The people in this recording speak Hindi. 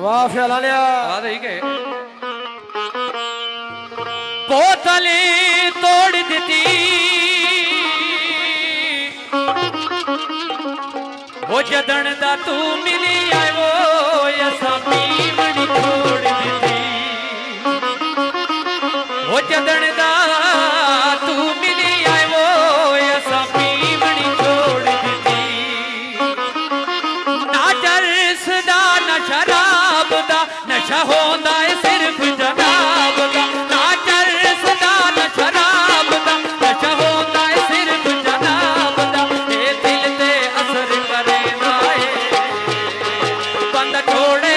वाह फ्याला लिया बोतली तोड़ दी वो जदन दा तू मिली आए वो असा पीवनी छोड़ दी वो जदन दा तू मिली आए वो असा पीवनी छोड़ दी ना चरस दा ना शराब दा नशा होंदा है सिर्फ जनाब दा ना चरस दा ना शराब दा नशा होंदा है सिर्फ जनाब दा ए दिल ते असर करे बंद छोड़े